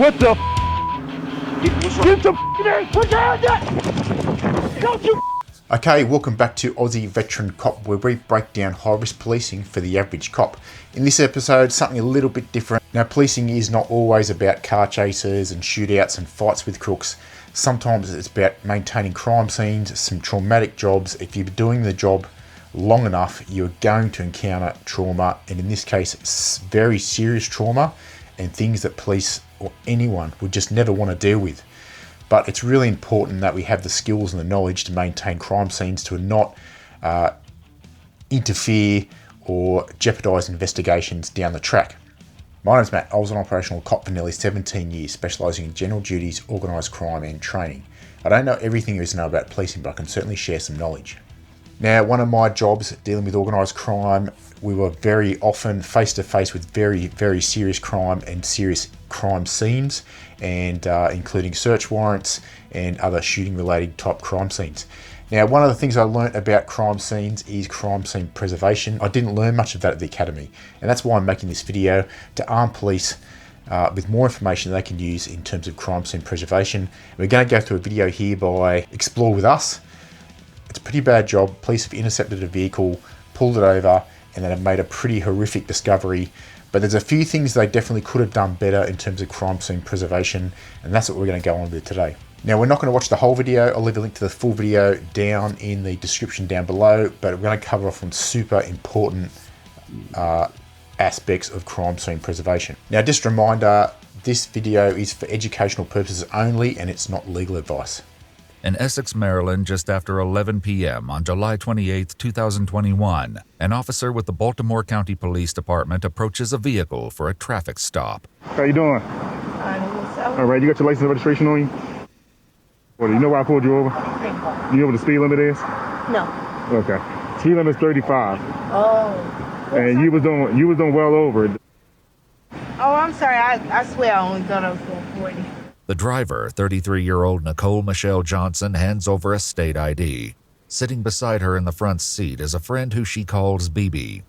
What the Get the in! Put your hands up! Don't you Okay, welcome back to Aussie Veteran Cop, where we break down high-risk policing for the average cop. In this episode, something a little bit different. Now, policing is not always about car chases and shootouts and fights with crooks. Sometimes it's about maintaining crime scenes, some traumatic jobs. If you're doing the job long enough, you're going to encounter trauma, and in this case, very serious trauma and things that police or anyone would just never want to deal with. But it's really important that we have the skills and the knowledge to maintain crime scenes, to not interfere or jeopardise investigations down the track. My name's Matt. I was an operational cop for nearly 17 years, specialising in general duties, organised crime and training. I don't know everything there is to know about policing, but I can certainly share some knowledge. Now, one of my jobs dealing with organised crime, we were very often face to face with very, very serious crime and serious crime scenes, and including search warrants and other shooting related type crime scenes. Now, one of the things I learnt about crime scenes is crime scene preservation. I didn't learn much of that at the academy, and that's why I'm making this video, to arm police with more information they can use in terms of crime scene preservation. We're going to go through a video here by Explore With Us. It's a pretty bad job. Police have intercepted a vehicle, pulled it over, and then have made a pretty horrific discovery. But there's a few things they definitely could have done better in terms of crime scene preservation, and that's what we're going to go on with today. Now, we're not going to watch the whole video. I'll leave a link to the full video down in the description down below, but we're going to cover off on super important aspects of crime scene preservation. Now, just a reminder, this video is for educational purposes only, and it's not legal advice. In Essex, Maryland, just after 11 p.m. on July 28, 2021, an officer with the Baltimore County Police Department approaches a vehicle for a traffic stop. How you doing? All right, you got your license and registration on you? Well, you know why I pulled you over? You know what the speed limit is? No. Okay. Speed limit is 35. Oh. And you was doing well over it. Oh, I'm sorry. I swear I only thought I was going 40. The driver, 33-year-old Nicole Michelle Johnson, hands over a state ID. Sitting beside her in the front seat is a friend who she calls BB.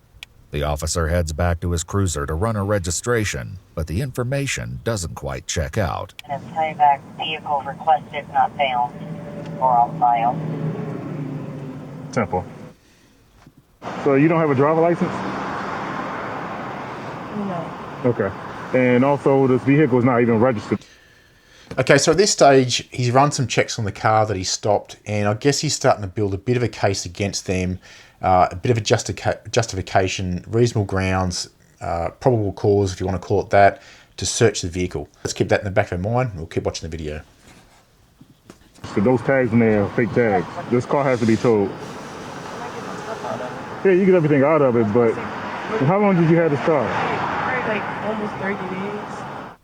The officer heads back to his cruiser to run a registration, but the information doesn't quite check out. And playback vehicle requested not found or on file. Simple. So you don't have a driver license? No. Okay. And also, this vehicle is not even registered. Okay, so at this stage, he's run some checks on the car that he stopped, and I guess he's starting to build a bit of a case against them, a bit of a justification, reasonable grounds, probable cause, if you want to call it that, to search the vehicle. Let's keep that in the back of our mind. We'll keep watching the video. So those tags in there are fake tags. This car has to be towed. Yeah, you get everything out of it, but how long did you have this car? Probably like almost 30 days.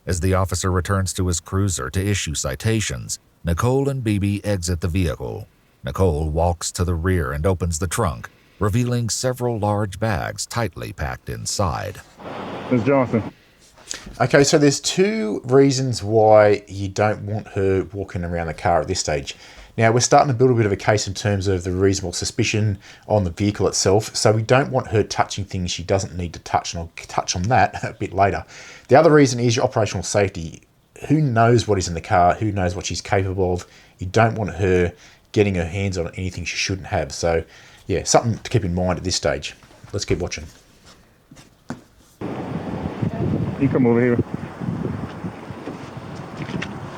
As the officer returns to his cruiser to issue citations, Nicole and BB exit the vehicle. Nicole walks to the rear and opens the trunk, revealing several large bags tightly packed inside. Ms. Johnson. Okay, so there's two reasons why you don't want her walking around the car at this stage. Now, we're starting to build a bit of a case in terms of the reasonable suspicion on the vehicle itself, so we don't want her touching things she doesn't need to touch, and I'll touch on that a bit later. The other reason is your operational safety. Who knows what is in the car? Who knows what she's capable of? You don't want her getting her hands on anything she shouldn't have. So, yeah, something to keep in mind at this stage. Let's keep watching. You come over here.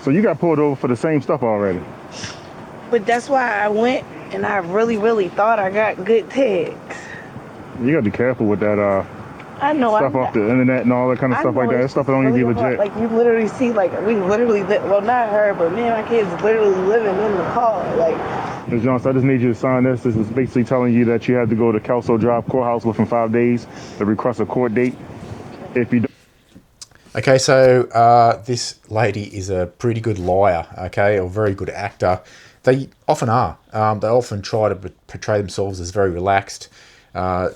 So you got pulled over for the same stuff already? But that's why I went, and I really thought I got good tags. You gotta be careful with that I know. stuff off the internet and all that kind of stuff like that. That stuff don't even be legit. Like, you literally see, like, we literally, well, not her, but me and my kids literally living in the car. Like, Ms. Johnson, I just need you to sign this. This is basically telling you that you have to go to Kelso Drive Courthouse within 5 days to request a court date. If you don't. Okay, so this lady is a pretty good liar, okay, or very good actor. They often are. They often try to portray themselves as very relaxed.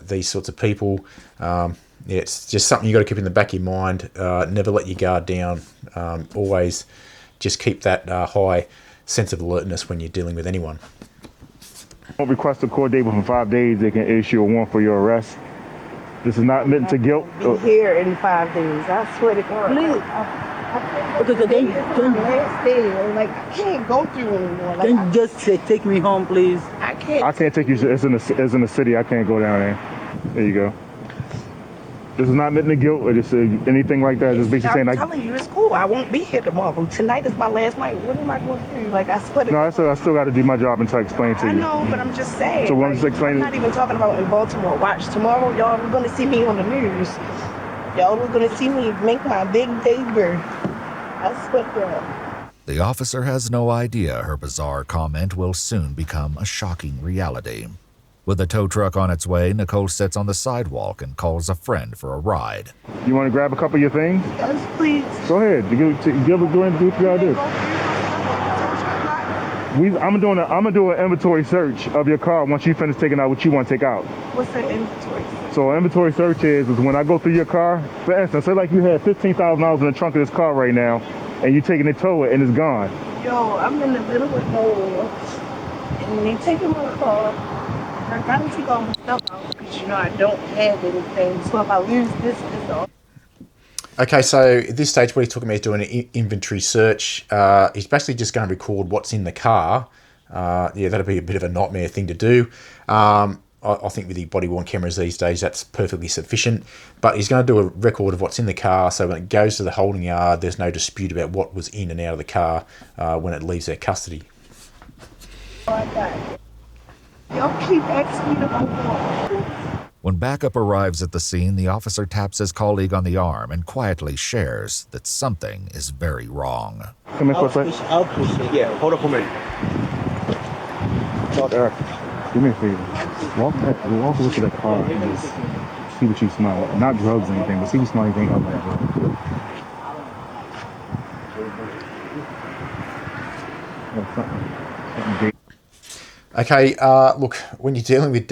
These sorts of people. Yeah, it's just something you got to keep in the back of your mind. Never let your guard down. Always just keep that high sense of alertness when you're dealing with anyone. Don't request a court date within 5 days. They can issue a warrant for your arrest. This is not meant to guilt. Be here in 5 days. I swear to God. Please. Last day, like I can't go through anymore. Like, Can you just take me home, please? I can't. I can't take you. It's in the city. I can't go down there. There you go. This is not meant to guilt or just anything like that. Just basically saying I'm like. telling you, it's cool. I won't be here tomorrow. Tonight is my last night. What am I going to do? Like I swear to No, God. I still got to do my job until I explain to you. I know, but I'm just saying. So what I'm like, just explaining- I'm not even talking about in Baltimore. Watch tomorrow, y'all. We're gonna see me on the news. Y'all are gonna see me make my big paper. I swear to God. The officer has no idea her bizarre comment will soon become a shocking reality. With the tow truck on its way, Nicole sits on the sidewalk and calls a friend for a ride. You want to grab a couple of your things? Yes, please. Go ahead. Go ahead and do what you gotta do. I'm gonna do an inventory search of your car once you finish taking out what you want to take out. What's that inventory? So an inventory search is when I go through your car. For instance, say like you had $15,000 in the trunk of this car right now, and you taking it tow it and it's gone. Yo, I'm in the middle of nowhere, and they taking my car. I gotta take all my stuff out because I don't have anything. So if I lose this all. Okay, so at this stage, what he's talking about is doing an inventory search. He's basically just going to record what's in the car. Yeah, that'd be a bit of a nightmare thing to do. I think with the body-worn cameras these days, that's perfectly sufficient. But he's going to do a record of what's in the car, so when it goes to the holding yard, there's no dispute about what was in and out of the car when it leaves their custody. Y'all keep asking me about. When backup arrives at the scene, the officer taps his colleague on the arm and quietly shares that something is very wrong. Come in for a second. I'll push it. Yeah, hold up a minute. Eric, do me a favor. Walk over to that car and just see what you smell. Not drugs or anything, but see if you smell anything other than drugs. Okay, look, when you're dealing with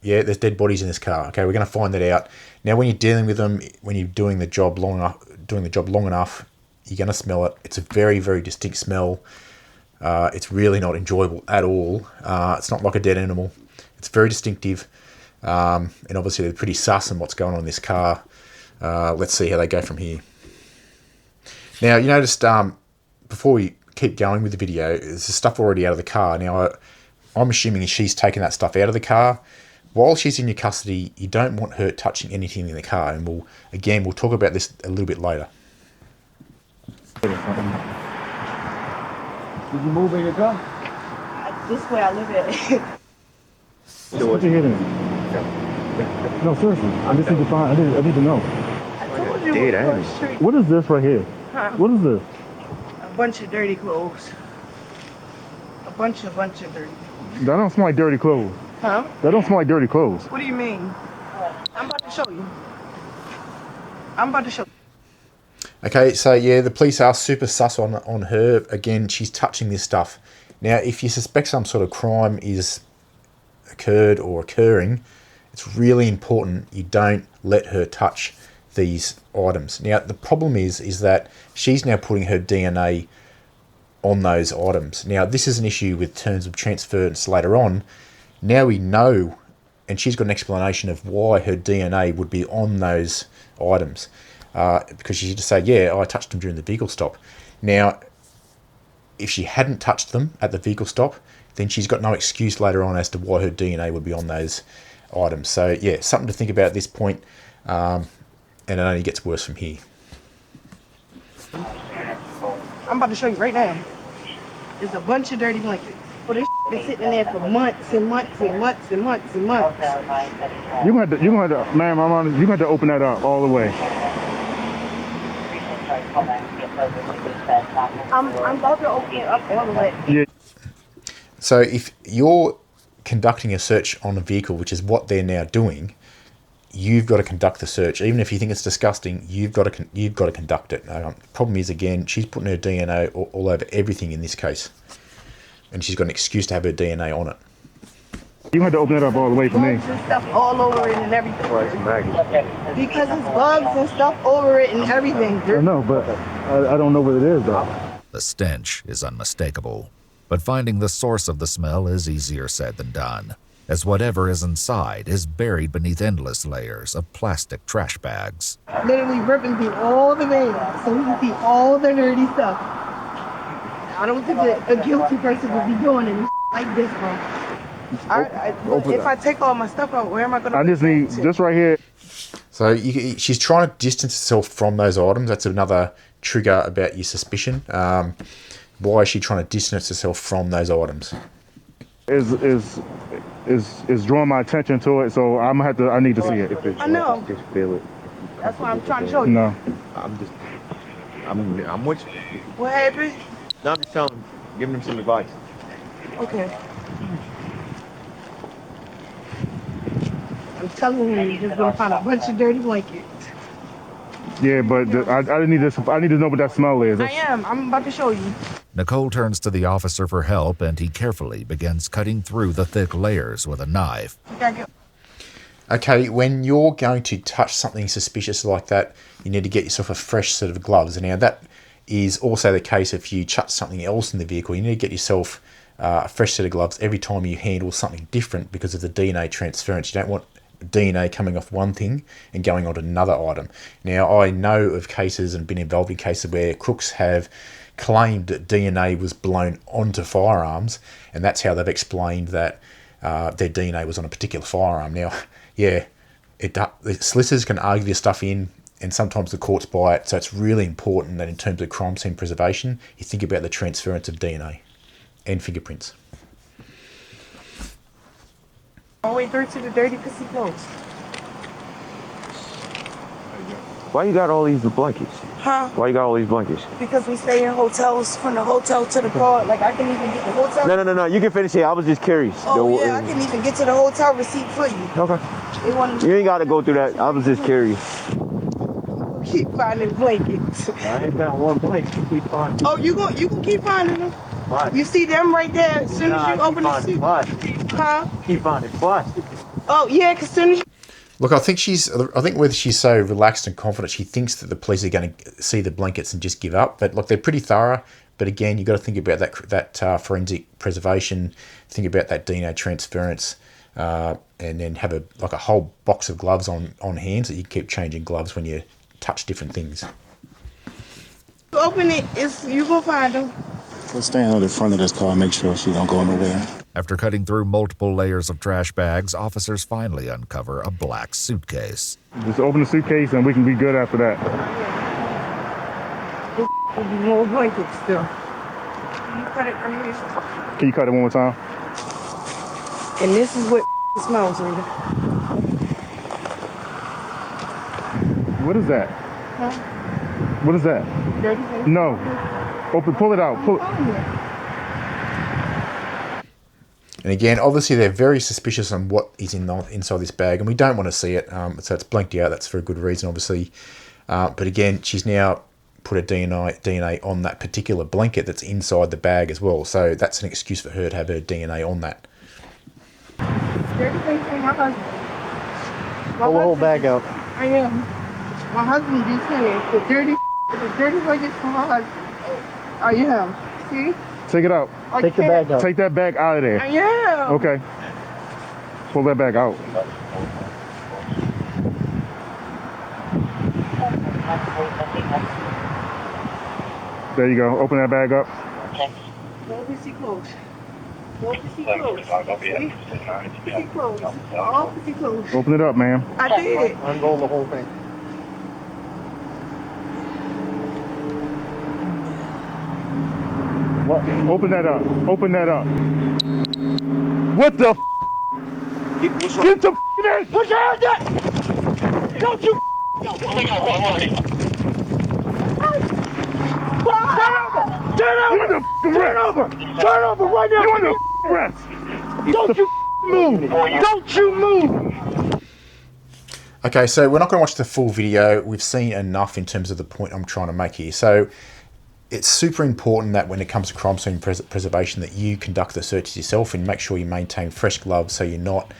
yeah, there's dead bodies in this car. Okay, we're going to find that out. Now, when you're dealing with them, when you're doing the job long enough, you're going to smell it. It's a very, very distinct smell. It's really not enjoyable at all. It's not like a dead animal. It's very distinctive. And obviously, they're pretty sus on what's going on in this car. Let's see how they go from here. Now, you noticed before we keep going with the video, there's stuff already out of the car. Now, I'm assuming she's taken that stuff out of the car. While she's in your custody, you don't want her touching anything in the car. And we'll talk about this a little bit later. Did you move in your car? This way I live at. Put your head in. No, seriously. I just need to find. I need to know. I told you it was a street. What is this right here? Huh? What is this? A bunch of dirty clothes. A bunch of dirty clothes. That don't smell like dirty clothes. Huh? That don't smell like dirty clothes. What do you mean? I'm about to show you. I'm about to show you. Okay, so yeah, the police are super sus on her. Again, she's touching this stuff. Now, if you suspect some sort of crime is occurred or occurring, it's really important you don't let her touch these items. Now, the problem is that she's now putting her DNA on those items. Now, this is an issue with terms of transference later on. Now we know, and she's got an explanation of why her DNA would be on those items. Because she just said, yeah, I touched them during the vehicle stop. Now, if she hadn't touched them at the vehicle stop, then she's got no excuse later on as to why her DNA would be on those items. So, yeah, something to think about at this point, and it only gets worse from here. I'm about to show you right now. There's a bunch of dirty blankets. Well, this been sitting in there for months and months and months and months and months. You're gonna have to, ma'am, you're gonna have to open that up all the way. I'm about to open it up all the way. Yeah. So if you're conducting a search on a vehicle, which is what they're now doing, you've got to conduct the search. Even if you think it's disgusting, you've got to conduct it. Problem is, again, she's putting her DNA all over everything in this case, and she's got an excuse to have her DNA on it. You had to open it up all the way for me. Bugs and stuff all over it and everything. Because it's bugs and stuff over it and everything. I know, but I don't know what it is, though. The stench is unmistakable, but finding the source of the smell is easier said than done. as whatever is inside is buried beneath endless layers of plastic trash bags. Literally ripping through all the bags so we can see all the dirty stuff. I don't think that a guilty person would be doing it like this, bro. If I take all my stuff out, where am I going to? I just need this right here. So she's trying to distance herself from those items. That's another trigger about your suspicion. Why is she trying to distance herself from those items? Is drawing my attention to it, so I need to see it. I know. Just feel it. That's why I'm trying to show you. No. I'm with you. What happened? No, I'm just telling him, giving him some advice. Okay. I'm telling you, you're just gonna find a bunch of dirty blankets. Yeah, but I need this. I need to know what that smell is. I am. I'm about to show you. Nicole turns to the officer for help, and he carefully begins cutting through the thick layers with a knife. You gotta get. Okay, when you're going to touch something suspicious like that, you need to get yourself a fresh set of gloves. Now, that is also the case if you touch something else in the vehicle. You need to get yourself a fresh set of gloves every time you handle something different because of the DNA transference. You don't want DNA coming off one thing and going on to another item. Now, I know of cases and been involved in cases where crooks have claimed that DNA was blown onto firearms, and that's how they've explained that their DNA was on a particular firearm. Now, yeah, the solicitors can argue this stuff in, and sometimes the courts buy it, so it's really important that in terms of crime scene preservation, you think about the transference of DNA and fingerprints. All the way through to the dirty pissy clothes. Why you got all these blankets? Huh? Why you got all these blankets? Because we stay in hotels, from the hotel to the car. Like, I can even get the hotel. No. You can finish it. I was just curious. Oh, yeah, I can even get to the hotel receipt for you. Okay. They want You ain't got to go through that. I was just curious. keep finding blankets. I ain't got one blanket. Keep finding. Oh, you can keep finding them. What? You see them right there as soon as you open the suit. Huh? Keep finding plastic. Oh, yeah, because as soon as you... Look, I think whether she's so relaxed and confident, she thinks that the police are going to see the blankets and just give up. But look, they're pretty thorough. But again, you've got to think about that forensic preservation, think about that DNA transference, and then have a whole box of gloves on hand so you keep changing gloves when you touch different things. open it, you gonna find them. Let's stand on the front of this car and make sure she don't go nowhere. After cutting through multiple layers of trash bags, officers finally uncover a black suitcase. Just open the suitcase and we can be good after that. Will be more blankets still. Can you cut it from here? Can you cut it one more time? And this is what smells, Rita. What is that? Huh? What is that? Dirty thing? No. Pull it out. Pull it. And again, obviously they're very suspicious on what is inside this bag, and we don't want to see it. So it's blanked out. That's for a good reason, obviously. But again, she's now put a DNA on that particular blanket that's inside the bag as well. So that's an excuse for her to have her DNA on that. Dirty thing from my husband. Pull the whole bag out. I am. My husband just said the dirty blankets from my husband. I am. See? Take it out. Take the bag out. Take that bag out of there. I am. Okay. Pull that bag out. There you go. Open that bag up. Go see clothes. Go see clothes. See clothes. All see clothes. Open it up, ma'am. I did. Unroll the whole thing. What? Open that up. Open that up. What the f? Get the f in! Put your hands up! Don't you Turn over right now! You're under arrest! Don't you move! Don't you move! Okay, so we're not going to watch the full video. We've seen enough in terms of the point I'm trying to make here. So it's super important that when it comes to crime scene preservation that you conduct the searches yourself and make sure you maintain fresh gloves so you're not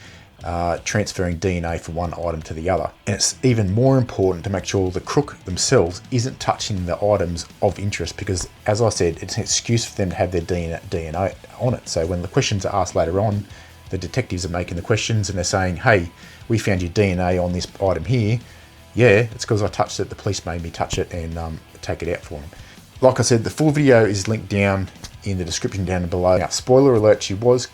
transferring DNA from one item to the other. And it's even more important to make sure the crook themselves isn't touching the items of interest because, as I said, it's an excuse for them to have their DNA on it. So when the questions are asked later on, the detectives are making the questions and they're saying, hey, we found your DNA on this item here. Yeah, it's because I touched it. The police made me touch it and take it out for them. Like I said, the full video is linked down in the description down below. Now, spoiler alert, she was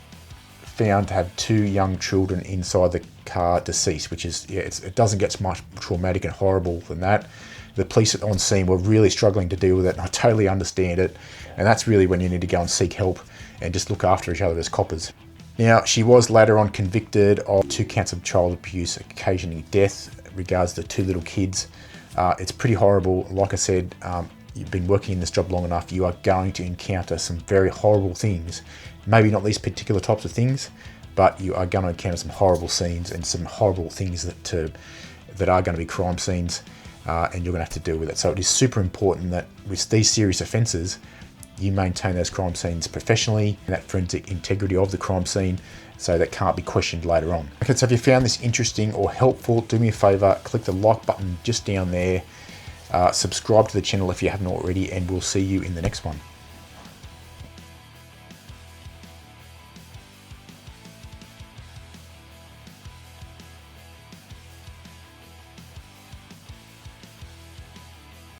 found to have 2 young children inside the car deceased, which is, yeah, it doesn't get much traumatic and horrible than that. The police on scene were really struggling to deal with it, and I totally understand it. And that's really when you need to go and seek help and just look after each other as coppers. Now, she was later on convicted of 2 counts of child abuse occasioning death regards to 2 little kids. It's pretty horrible. Like I said, you've been working in this job long enough, you are going to encounter some very horrible things. Maybe not these particular types of things, but you are going to encounter some horrible scenes and some horrible things that are going to be crime scenes, and you're going to have to deal with it. So it is super important that with these serious offences, you maintain those crime scenes professionally and that forensic integrity of the crime scene, so that can't be questioned later on. Okay, so if you found this interesting or helpful, do me a favour, click the like button just down there, subscribe to the channel if you haven't already, and we'll see you in the next one.